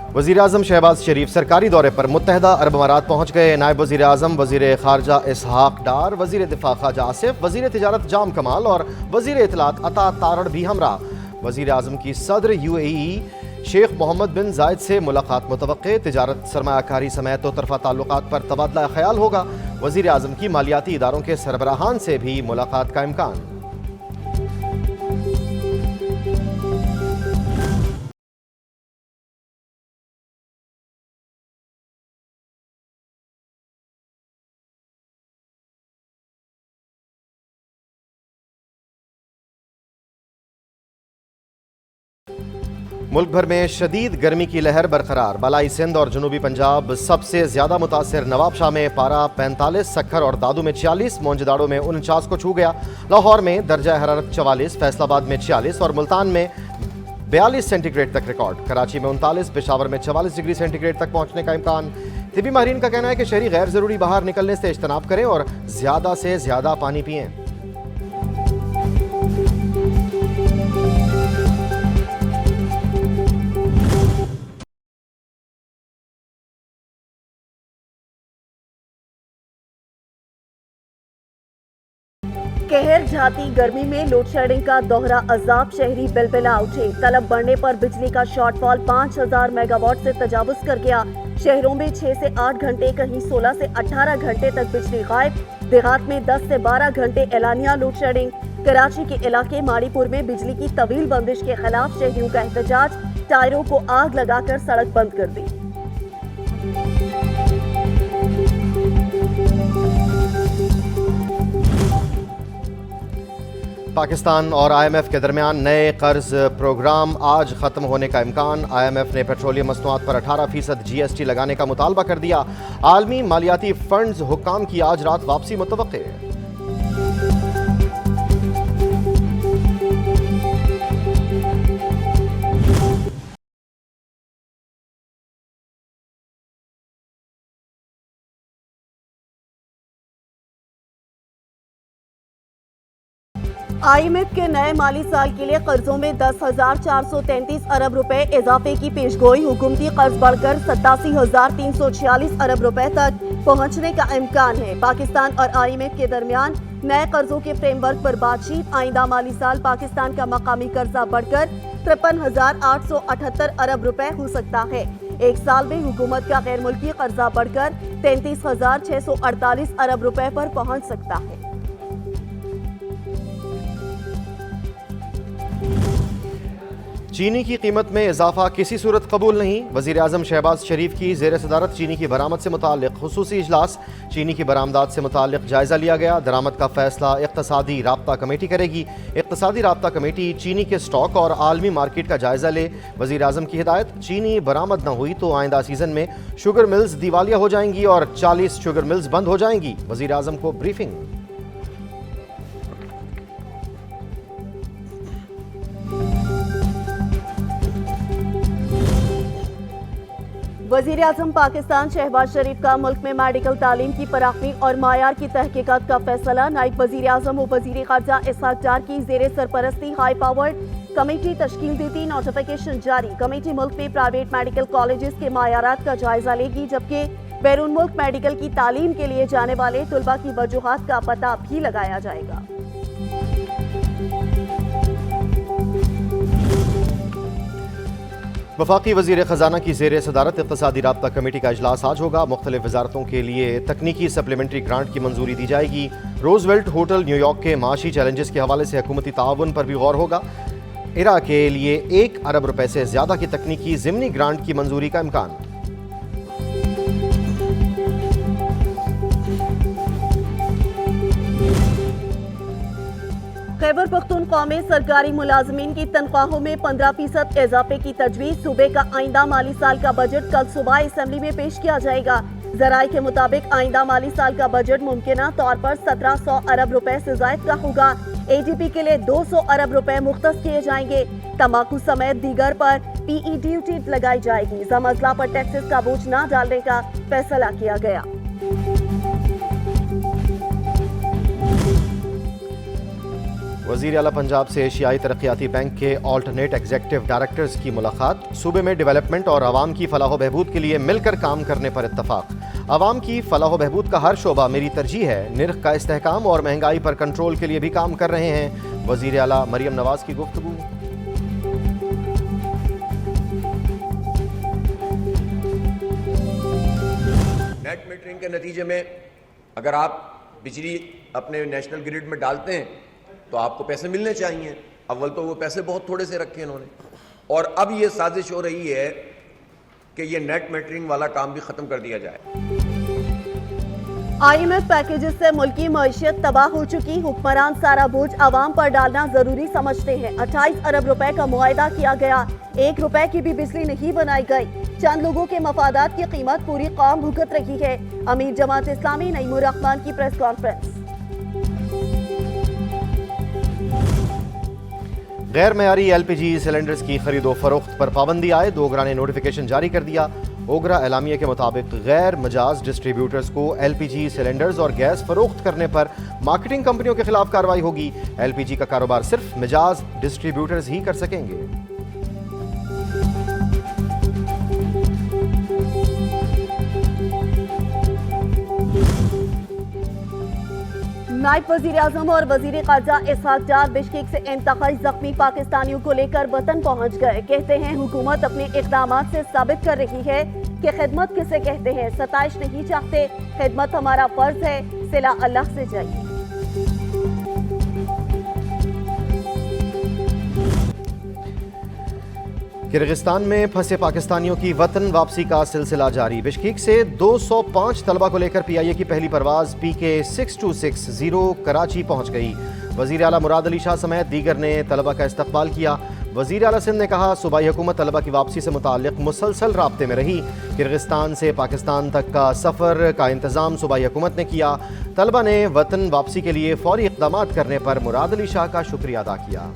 वज़ीर-ए-आज़म शहबाज शरीफ सरकारी दौरे पर मुत्तहदा अरब अमारात पहुँच गए। नायब वज़ीर-ए-आज़म, वज़ीर ख़ारजा इसहाक डार, वज़ीर दिफ़ा ख्वाजा आसिफ, वज़ीर तिजारत जाम कमाल और वज़ीर इत्तलात अता तारड़ भी हमरा। वज़ीर-ए-आज़म की सदर UAE शेख मोहम्मद बिन जायद से मुलाकात मुतवक्के। तिजारत, सरमायाकारी समेत दो तरफ़ा ताल्लुकात पर तबादला ख्याल होगा। वज़ीर-ए-आज़म की मालियाती इदारों के सरबराहान से भी मुलाकात का इम्कान। मुल्क भर में शदीद गर्मी की लहर बरकरार। बलाई सिंध और जनूबी पंजाब सबसे ज्यादा मुतासिर। नवाबशाह में पारा 45, सक्खर और दादू में 46, मोंजदाड़ो में 49 को छू गया। लाहौर में दर्जा हरारत 44, फैसलाबाद में 46 और मुल्तान में 42 सेंटीग्रेड तक रिकॉर्ड। कराची में 39, पेशावर में 44 डिग्री सेंटीग्रेड तक पहुंचने का इम्कान। तिबी माहिरीन का कहना है कि शहरी गैर जरूरी बाहर निकलने से इज्तनाब करें और ज्यादा से ज्यादा पानी पिएं। कहर जाती गर्मी में लोड शेडिंग का दोहरा अजाब। शहरी बिलबिला उठे। तलब बढ़ने पर बिजली का शॉर्टफॉल 5000 मेगावाट से तजावुज कर गया। शहरों में 6 से 8 घंटे, कहीं 16 से 18 घंटे तक बिजली गायब। देहात में 10 से 12 घंटे एलानिया लोड शेडिंग। कराची के इलाके माड़ीपुर में बिजली की तवील बंदिश के खिलाफ शहरियों का एहतजाज। टायरों को आग लगाकर सड़क बंद कर दी। पाकिस्तान और IMF के दरमियान नए कर्ज प्रोग्राम आज खत्म होने का इम्कान। IMF ने पेट्रोलियम मसनूआत पर 18% GST लगाने का मुतालबा कर दिया। आलमी मालियाती फंड्स हुक्काम की आज रात वापसी मुतवक्के। IMF के नए माली साल के लिए कर्जों में 10,433 अरब रुपए इजाफे की पेशगोई। हुकूमती कर्ज बढ़कर 87,346 अरब रुपए तक पहुंचने का इम्कान है। पाकिस्तान और IMF के दरमियान नए कर्जों के फ्रेमवर्क पर बातचीत। आइंदा माली साल पाकिस्तान का मकामी कर्जा बढ़कर 53,878 अरब रुपए हो सकता है। एक साल में हुकूमत का गैर मुल्की कर्जा बढ़कर 33,648 अरब रुपए पर पहुंच सकता है। चीनी की कीमत में इजाफा किसी सूरत कबूल नहीं। वज़ीर-ए-आज़म शहबाज शरीफ की ज़ेर सदारत चीनी की बरामद से मुताल्लिक़ खुसूसी इजलास। चीनी की बरामदात से मुताल्लिक़ जायज़ा लिया गया। दरामद का फैसला इक़्तिसादी राब्ता कमेटी करेगी। इक़्तिसादी राब्ता कमेटी चीनी के स्टॉक और आलमी मार्केट का जायज़ा ले। वज़ीर-ए-आज़म की हिदायत, चीनी बरामद न हुई तो आइंदा सीज़न में शुगर मिल्स दिवालिया हो जाएंगी और 40 शुगर मिल्स बंद हो जाएंगी। वज़ीर-ए-आज़म को ब्रीफिंग। वज़ीर-ए-आज़म पाकिस्तान शहबाज शरीफ का मुल्क में मेडिकल तालीम की फराहमी और मायार की तहकीकात का फैसला। नायब वज़ीर-ए-आज़म व वज़ीर ख़ारजा इसहाक डार की ज़ेरे सरपरस्ती हाई पावर्ड कमेटी तश्कील दी थी। नोटिफिकेशन जारी। कमेटी मुल्क में प्राइवेट मेडिकल कॉलेजेस के मायारात का जायजा लेगी, जबकि बैरून मुल्क मेडिकल की तालीम के लिए जाने वाले तुलबा की वजूहात का पता भी लगाया जाएगा। वफाकी वज़ीर ख़जाना की ज़ेर सदारत इक़्तिसादी राब्ता कमेटी का इजलास आज होगा। मुख्तलिफ वजारतों के लिए तकनीकी सप्लीमेंट्री ग्रांट की मंजूरी दी जाएगी। रोजवेल्ट होटल न्यूयॉर्क के माशी चैलेंजेस के हवाले से हुकूमती ताउन पर भी गौर होगा। इरा के लिए 1 अरब रुपए से ज्यादा की तकनीकी ज़िमनी ग्रांट की मंजूरी का इम्कान। खैबर पख्तूनख्वा में सरकारी मुलाजमीन की तनख्वाहों में 15% इजाफे की तजवीज़। सूबे का आइंदा माली साल का बजट कल सुबह असेंबली में पेश किया जाएगा। जराये के मुताबिक आइंदा माली साल का बजट मुमकिना तौर पर 1700 अरब रुपए से जायद का होगा। ADP के लिए 200 अरब रुपए मुख्तस किए जाएंगे। तंबाकू समेत दीगर पर PE ड्यूटी लगाई जाएगी। जमअजला पर टैक्सेस का बोझ न डालने का फैसला किया गया। वज़ीर आला पंजाब से एशियाई तरक्याती बैंक के ऑल्टरनेट एग्जीक्यूटिव डायरेक्टर्स की मुलाकात। सूबे में डेवलपमेंट और आवाम की फलाह बहबूद के लिए मिलकर काम करने पर इत्तफाक। आवाम की फलाह बहबूद का हर शोबा मेरी तरजीह है। निर्ख का इस्तेहकाम और महंगाई पर कंट्रोल के लिए भी काम कर रहे हैं। वज़ीर आला मरियम नवाज की गुफ्तगू। नेट मीटरिंग के नतीजे में अगर आप बिजली अपने नेशनल ग्रिड में डालते हैं तो आपको पैसे मिलने चाहिए। अव्वल तो वो पैसे बहुत थोड़े से रखे इन्होंने, और अब ये साजिश हो रही है कि ये नेट मीटरिंग वाला काम भी खत्म कर दिया जाए। IMF पैकेजेस से मुल्की मईशत तबाह हो चुकी। हुक्मरान सारा बोझ आवाम पर डालना जरूरी समझते हैं। 28 अरब रुपए का मुआहदा किया गया, 1 रुपए की भी बिजली नहीं बनाई गई। चंद लोगों के मफादात की कीमत पूरी कौम भुगत रही है। अमीर जमात इस्लामी नईमुर रहमान की प्रेस कॉन्फ्रेंस। गैर मयारी LPG सिलेंडर्स की खरीदो फरोख्त पर पाबंदी आए। ओगरा ने नोटिफिकेशन जारी कर दिया। ओगरा एलामिया के मुताबिक गैर मजाज डिस्ट्रीब्यूटर्स को LPG सिलेंडर्स और गैस फरोख्त करने पर मार्केटिंग कंपनियों के खिलाफ कार्रवाई होगी। LPG का कारोबार सिर्फ मजाज डिस्ट्रीब्यूटर्स ही कर सकेंगे। नायब वजीर आजम और वजीर खारजा इसहाक डार बिश्केक से इंतहाई जख्मी पाकिस्तानियों को लेकर वतन पहुंच गए। कहते हैं हुकूमत अपने इकदाम से साबित कर रही है कि खिदमत किसे कहते हैं। सताइश नहीं चाहते, खिदमत हमारा फर्ज है, सिला अल्लाह से चाहिए। किर्गिस्तान में फंसे पाकिस्तानियों की वतन वापसी का सिलसिला जारी। बिश्केक से 205 तलबा को लेकर PIA की पहली परवाज PK 6260 कराची पहुंच गई। वजीर आला मुराद अली शाह समेत दीगर ने तलबा का इस्तकबाल किया। वजीर आला सिंध ने कहा, सूबाई हुकूमत तलबा की वापसी से मुताल्लिक मुसलसल राब्ते में रही। किर्गिस्तान से पाकिस्तान तक का सफ़र का इंतज़ाम सूबाई हुकूमत ने किया। तलबा ने वतन वापसी के लिए फौरी इक़दाम करने पर मुराद अली शाह का शुक्रिया अदा किया।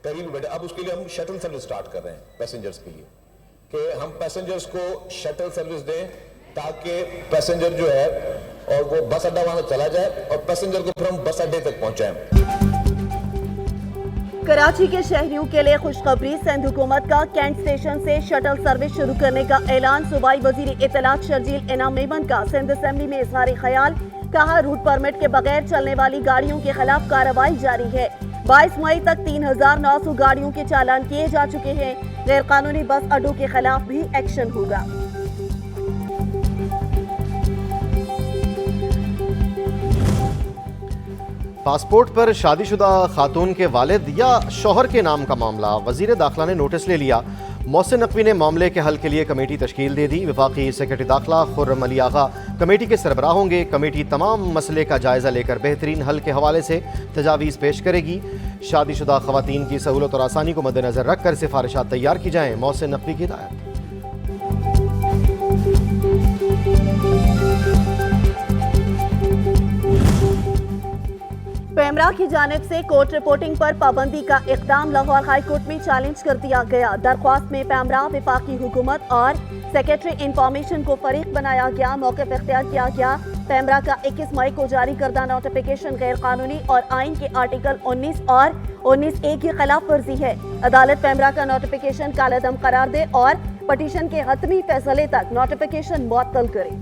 करीब बैठे, अब उसके लिए हम शटल सर्विस स्टार्ट कर रहे हैं पैसेंजर्स के लिए, कि हम पैसेंजर्स को शटल सर्विस दें ताकि पैसेंजर जो है और वो बस अड्डा वहां चला जाए और पैसेंजर को फिर हम बस अड्डे तक पहुंचाएं। कराची के शहरियों के लिए खुशखबरी। सिंध हुकूमत का कैंट स्टेशन से शटल सर्विस शुरू करने का ऐलान। सूबाई वजीर इत्तलात शर्जील इनाम मेमन का सिंध असेंबली में इजहार ख्याल। कहा, रूट परमिट के बगैर चलने वाली गाड़ियों के खिलाफ कार्रवाई जारी है। 22 मई तक 3900 गाड़ियों के चालान किए जा चुके हैं। गैर कानूनी बस अड्डों के खिलाफ भी एक्शन होगा। पासपोर्ट पर शादीशुदा खातून के वालिद या शौहर के नाम का मामला। वजीर दाखिला ने नोटिस ले लिया। मोहसिन नकवी ने मामले के हल के लिए कमेटी तश्कील दे दी। वफाकी सेक्रेटरी दाखिला खुर्रम अली आगा कमेटी के सरबराह होंगे। कमेटी तमाम मसले का जायजा लेकर बेहतरीन हल के हवाले से तजावीज़ पेश करेगी। शादीशुदा खवातीन की सहूलत और आसानी को मद्देनजर रखकर सिफारिशात तैयार की जाएं। मोहसिन नकवी की हिदायत। पेमरा की जानिब से कोर्ट रिपोर्टिंग पर पाबंदी का इकदाम लाहौर हाई कोर्ट में चैलेंज कर दिया गया। दरख्वास्त में पेमरा, वफाकी हुकूमत और सेक्रेटरी इंफॉर्मेशन को फरीक बनाया गया। मौक़िफ़ इख्तियार किया गया। पेमरा का 21 मई को जारी करदा नोटिफिकेशन गैर कानूनी और आइन के आर्टिकल 19 और 19A की खिलाफ वर्जी है। अदालत पेमरा का नोटिफिकेशन कालेदम करार दे और पटिशन के हतमी फैसले तक नोटिफिकेशन मुअत्तल करे।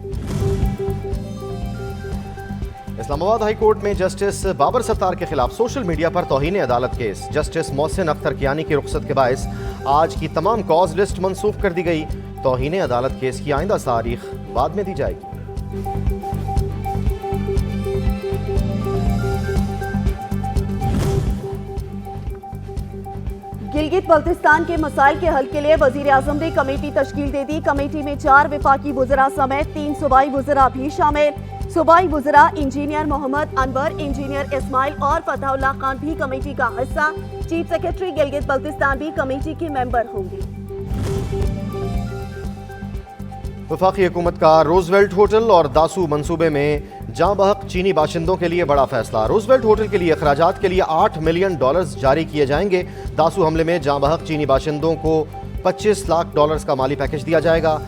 इस्लामाबाद हाई कोर्ट में जस्टिस बाबर सत्तार के खिलाफ सोशल मीडिया पर तौहीन अदालत केस। जस्टिस मोहसिन अख्तर कियानी की रुख्सत के बायस आज की तमाम कॉज लिस्ट मनसूख कर दी गई। तौहीन अदालत केस की आइंदा तारीख बाद में दी जाएगी। गिलगित बल्तिस्तान के मसाइल के हल के लिए वजीर आजम ने कमेटी तश्कील दे दी। कमेटी में 4 वफाकी वज़रा समेत 3 सूबाई वज़रा भी शामिल। सूबाई वज़रा इंजीनियर मोहम्मद अनवर, इंजीनियर इस्माइल और फतहुल्लाह खान भी कमेटी का हिस्सा। चीफ सेक्रेटरी गिलगित बल्तिस्तान भी कमेटी के मेंबर होंगे। वफाकी हुकूमत का रोजवेल्ट होटल और दासू मंसूबे में जाँ बहक चीनी बाशिंदों के लिए बड़ा फैसला। रोजवेल्ट होटल के लिए अखराजात के लिए $8 मिलियन जारी किए जाएंगे। दासू हमले में जाँ बहक चीनी बाशिंदों को $25 लाख का माली पैकेज दिया जाएगा।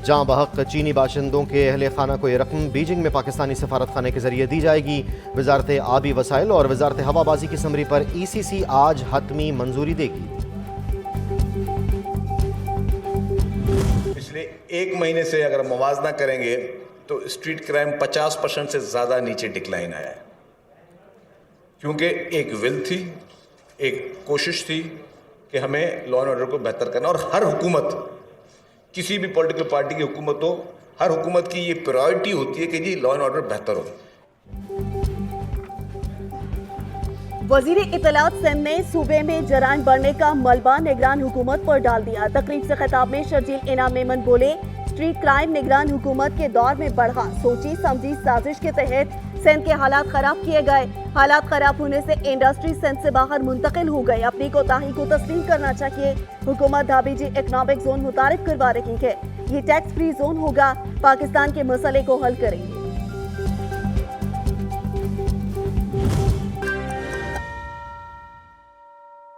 जहां बहक चीनी बाशिंदों के अहले खाना को ये रकम बीजिंग में पाकिस्तानी सफारत खाने के जरिए दी जाएगी। वजारत आबी वसाइल और वजारत हवाबाजी की समरी पर ECC आज हतमी मंजूरी देगी। पिछले एक महीने से अगर मुवाजना करेंगे तो स्ट्रीट क्राइम 50% से ज़्यादा नीचे डिक्लाइन आया है, क्योंकि एक विल थी, एक कोशिश थी कि हमें लॉ एंड ऑर्डर को बेहतर करना। और हर हुकूमत, किसी भी पॉलिटिकल पार्टी की हुकूमत हो, हर हुकूमत की ये प्रायोरिटी होती है कि जी लॉ एंड ऑर्डर बेहतर हो। वजीर इत्तलात सिंध ने सूबे में जराइम बढ़ने का मलबा निगरान हुकूमत पर डाल दिया। तकरीब से खिताब में शर्जील इनाम मेमन बोले, स्ट्रीट क्राइम निगरान हुकूमत के दौर में बढ़ा। सोची समझी साजिश के तहत सिंध के हालात खराब किए गए। हालात खराब होने से इंडस्ट्री सिंध से बाहर मुंतकिल हो गई। अपनी कोताही को तस्लीम करना चाहिए। हुकूमत धाबीजी इकनॉमिक जोन मुतारिफ करवा रही है। ये टैक्स फ्री जोन होगा। पाकिस्तान के मसले को हल करेंगे।